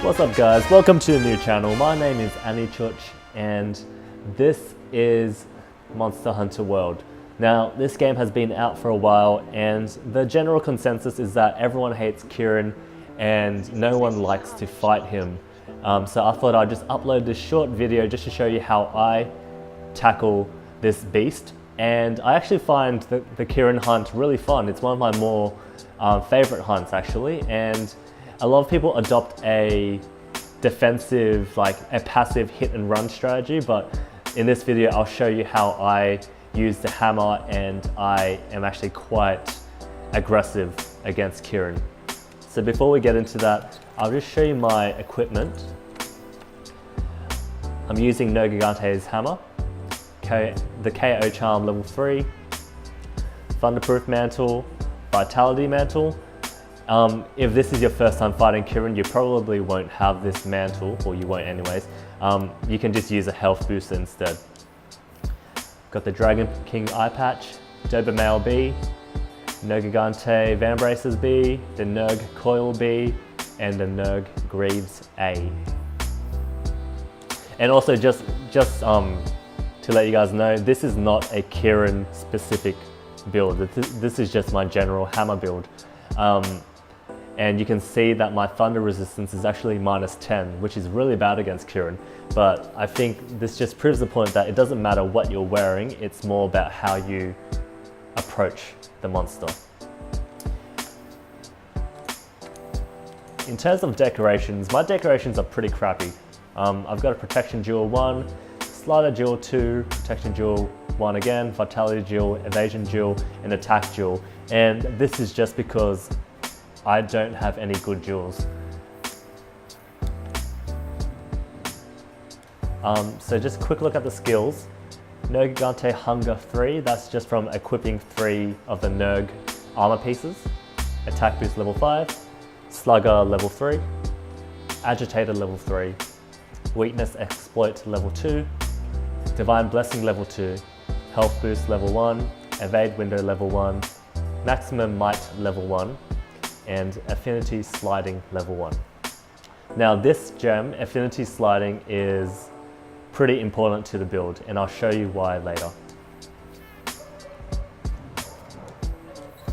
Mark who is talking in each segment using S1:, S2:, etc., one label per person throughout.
S1: What's up guys, welcome to a new channel. My name is Anichuch and this is Monster Hunter World. Now this game has been out for a while and the general consensus is that everyone hates Kirin and no one likes to fight him. So I thought I'd just upload this short video just to show you how I tackle this beast. And I actually find the Kirin hunt really fun. It's one of my more favorite hunts actually, and a lot of people adopt a defensive, like a passive hit and run strategy, but in this video I'll show you how I use the hammer and I am actually quite aggressive against Kirin. So before we get into that, I'll just show you my equipment. I'm using No Gigante's hammer, the KO charm level 3, Thunderproof mantle, Vitality mantle. If this is your first time fighting Kirin, you probably won't have this mantle, or you won't anyways. You can just use a health booster instead. Got the Dragon King eye patch, Dobermail B, No Gigante Vambraces B, the Nerg Coil B, and the Nerg Greaves A. And also just to let you guys know, this is not a Kirin specific build. This is just my general hammer build. And you can see that my thunder resistance is actually -10, which is really bad against Kirin. But I think this just proves the point that it doesn't matter what you're wearing, it's more about how you approach the monster. In terms of decorations, my decorations are pretty crappy. I've got a Protection Jewel 1, Slider Jewel 2, Protection Jewel 1 again, Vitality Jewel, Evasion Jewel, and Attack Jewel. And this is just because I don't have any good jewels. So just a quick look at the skills. No Gigante Hunger 3, that's just from equipping 3 of the Nerg armor pieces. Attack Boost level 5, Slugger level 3, Agitator level 3, Weakness Exploit level 2, Divine Blessing level 2, Health Boost level 1, Evade Window level 1, Maximum Might level 1, and Affinity Sliding level 1. Now this gem, Affinity Sliding, is pretty important to the build, and I'll show you why later.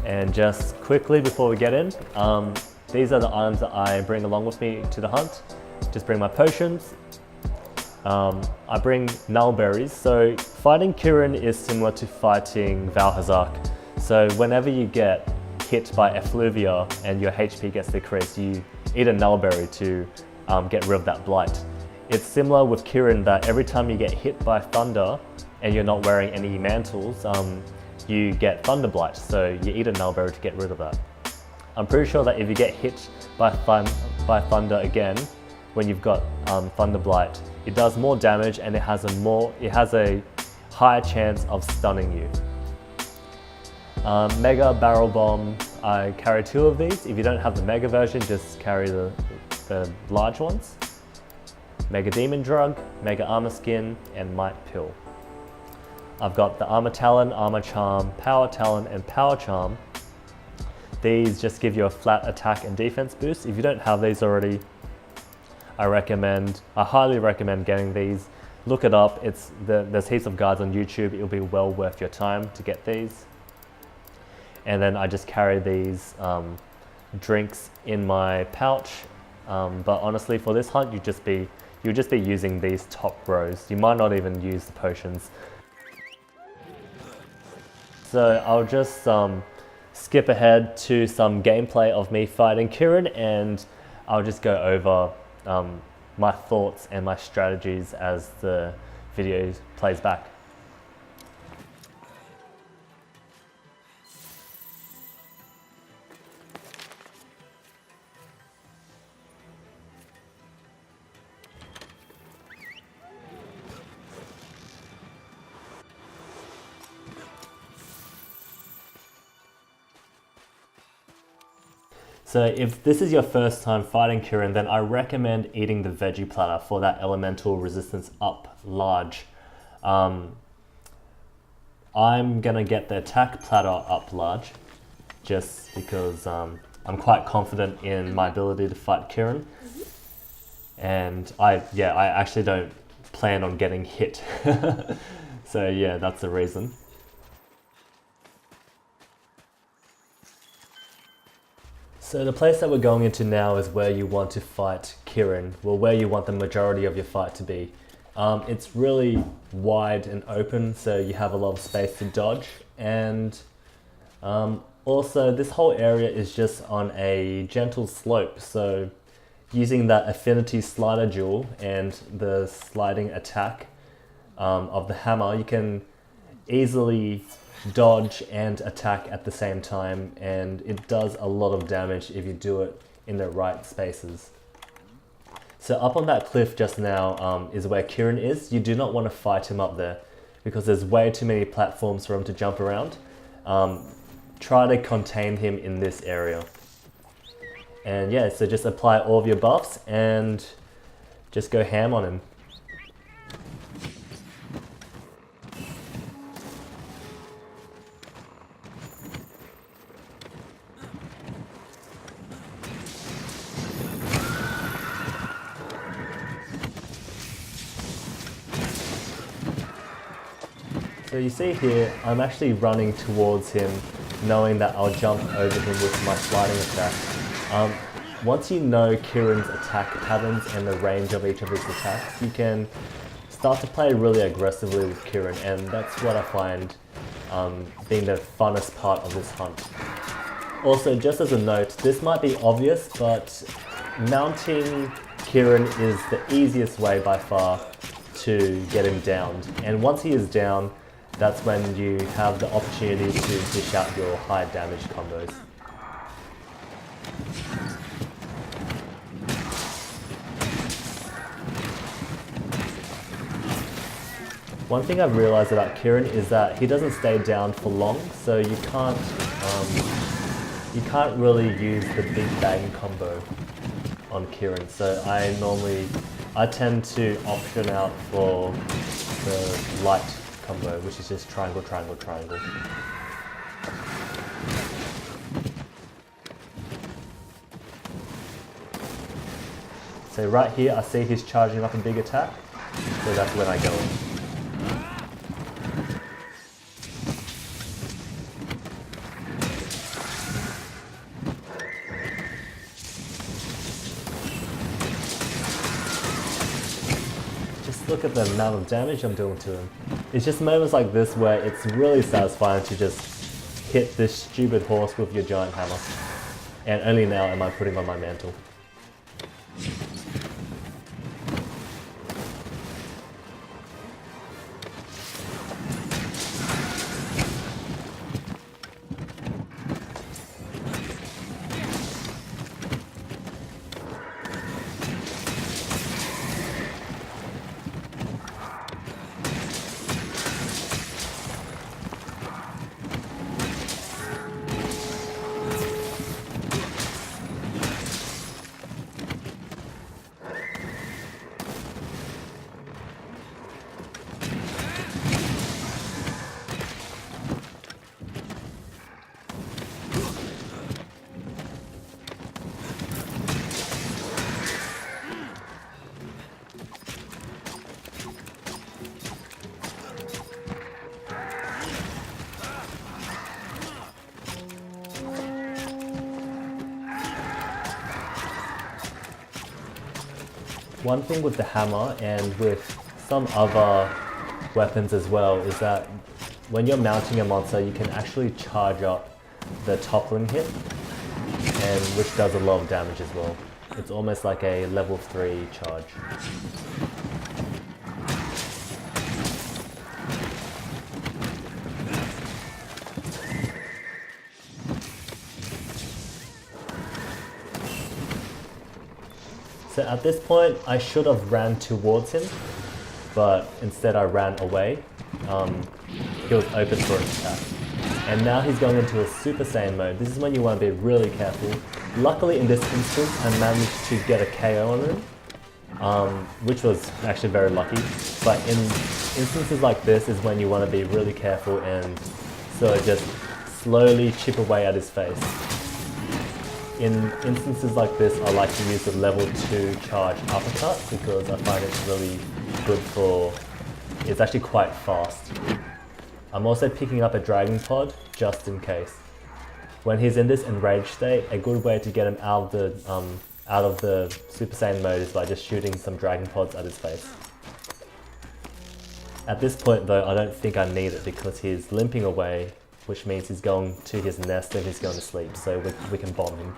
S1: And just quickly before we get in, these are the items that I bring along with me to the hunt. Just bring my potions. I bring null berries. So fighting Kirin is similar to fighting Valhazak. So whenever you get hit by effluvia and your HP gets decreased, you eat a nullberry to get rid of that blight. It's similar with Kirin that every time you get hit by thunder and you're not wearing any mantles, you get thunder blight, so you eat a nullberry to get rid of that. I'm pretty sure that if you get hit by thunder again when you've got thunder blight, it does more damage and it has a higher chance of stunning you. Mega Barrel Bomb, I carry 2 of these. If you don't have the Mega version, just carry the large ones. Mega Demon Drug, Mega Armor Skin, and Might Pill. I've got the Armor Talon, Armor Charm, Power Talon, and Power Charm. These just give you a flat attack and defense boost. If you don't have these already, I highly recommend getting these. Look it up, there's heaps of guides on YouTube. It'll be well worth your time to get these. And then I just carry these drinks in my pouch. But honestly, for this hunt, you'll just be using these top rows. You might not even use the potions. So I'll just skip ahead to some gameplay of me fighting Kirin, and I'll just go over my thoughts and my strategies as the video plays back. So if this is your first time fighting Kirin, then I recommend eating the veggie platter for that elemental resistance up large. I'm gonna get the attack platter up large just because I'm quite confident in my ability to fight Kirin. and I actually don't plan on getting hit. So yeah, that's the reason. So the place that we're going into now is where you want to fight Kirin, well, where you want the majority of your fight to be. It's really wide and open, so you have a lot of space to dodge, and also this whole area is just on a gentle slope, so using that affinity slider jewel and the sliding attack of the hammer, you can easily dodge and attack at the same time, and it does a lot of damage if you do it in the right spaces. So up on that cliff just now is where Kirin is. You do not want to fight him up there because there's way too many platforms for him to jump around. Try to contain him in this area. And yeah, so just apply all of your buffs and just go ham on him. So you see here, I'm actually running towards him, knowing that I'll jump over him with my sliding attack. Once you know Kirin's attack patterns and the range of each of his attacks, you can start to play really aggressively with Kirin, and that's what I find being the funnest part of this hunt. Also, just as a note, this might be obvious, but mounting Kirin is the easiest way by far to get him downed. And once he is down, that's when you have the opportunity to dish out your high damage combos. One thing I've realized about Kirin is that he doesn't stay down for long, so you can't really use the big bang combo on Kirin. So I tend to option out for the light combo, which is just triangle, triangle, triangle. So right here, I see he's charging up a big attack, so that's when I go in. Look at the amount of damage I'm doing to him. It's just moments like this where it's really satisfying to just hit this stupid horse with your giant hammer. And only now am I putting on my mantle. One thing with the hammer and with some other weapons as well is that when you're mounting a monster, you can actually charge up the toppling hit, and which does a lot of damage as well. It's almost like a level 3 charge. So at this point, I should have ran towards him, but instead I ran away. He was open for an attack. And now he's going into a Super Saiyan mode. This is when you want to be really careful. Luckily in this instance, I managed to get a KO on him, which was actually very lucky. But in instances like this is when you want to be really careful and sort of just slowly chip away at his face. in instances like this, I like to use the level 2 charge uppercut because I find it's really good for, it's actually quite fast. I'm also picking up a Dragon Pod just in case. When he's in this enraged state, a good way to get him out of the Super Saiyan mode is by just shooting some Dragon Pods at his face. At this point though, I don't think I need it because he's limping away, which means he's going to his nest and he's going to sleep, so we can bomb him.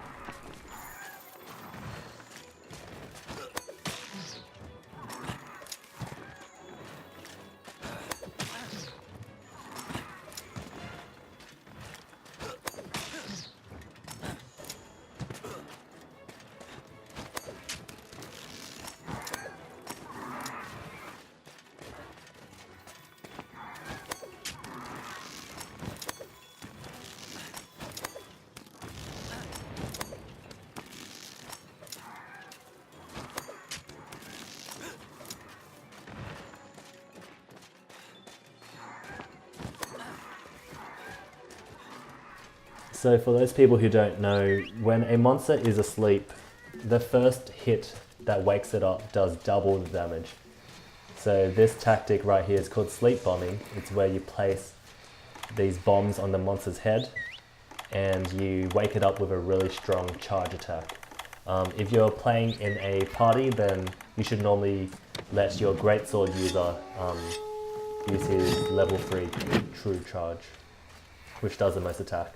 S1: So for those people who don't know, when a monster is asleep, the first hit that wakes it up does double the damage. So this tactic right here is called sleep bombing. It's where you place these bombs on the monster's head and you wake it up with a really strong charge attack. If you're playing in a party, then you should normally let your greatsword user use his level 3 true charge, which does the most attack.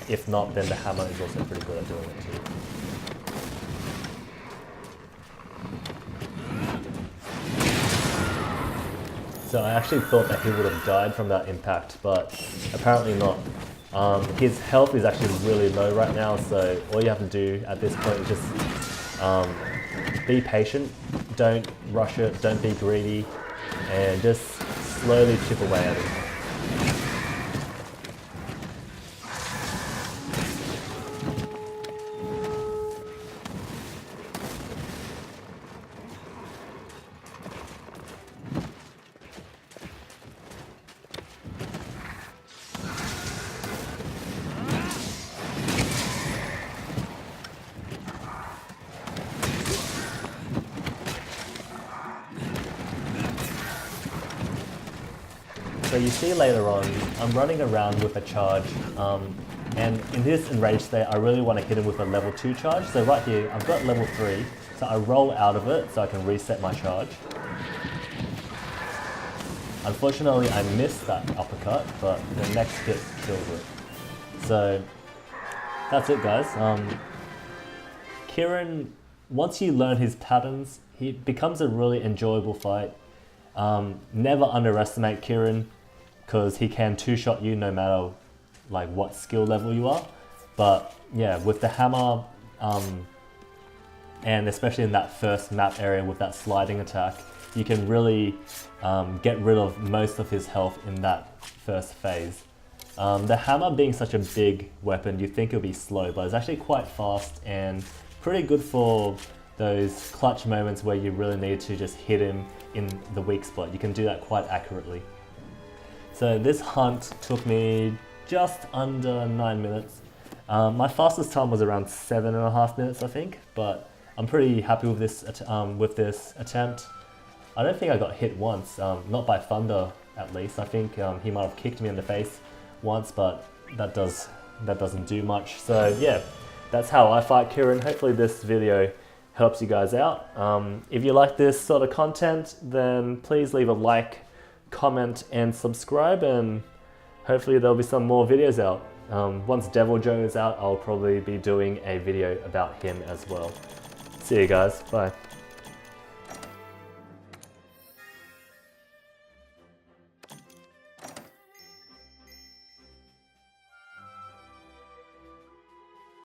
S1: If not, then the hammer is also pretty good at doing it too. So I actually thought that he would have died from that impact, but apparently not. His health is actually really low right now, so all you have to do at this point is just be patient, don't rush it, don't be greedy, and just slowly chip away at it. So you see later on, I'm running around with a charge, and in this enraged state, I really want to hit him with a level 2 charge. So right here, I've got level 3, so I roll out of it so I can reset my charge. Unfortunately, I missed that uppercut, but the next hit kills it. So that's it, guys. Kirin, once you learn his patterns, he becomes a really enjoyable fight. Never underestimate Kirin, because he can two-shot you no matter like what skill level you are. But yeah, with the hammer, and especially in that first map area with that sliding attack, you can really get rid of most of his health in that first phase. The hammer being such a big weapon, you think it'll be slow, but it's actually quite fast and pretty good for those clutch moments where you really need to just hit him in the weak spot. You can do that quite accurately. So this hunt took me just under 9 minutes. My fastest time was around 7.5 minutes, I think, but I'm pretty happy with this attempt. I don't think I got hit once, not by Thunder at least. I think he might have kicked me in the face once, but that doesn't do much. So yeah, that's how I fight Kirin. Hopefully this video helps you guys out. If you like this sort of content, then please leave a like, comment, and subscribe, and hopefully there'll be some more videos out. Once Devil Joe is out, I'll probably be doing a video about him as well. See you guys, bye.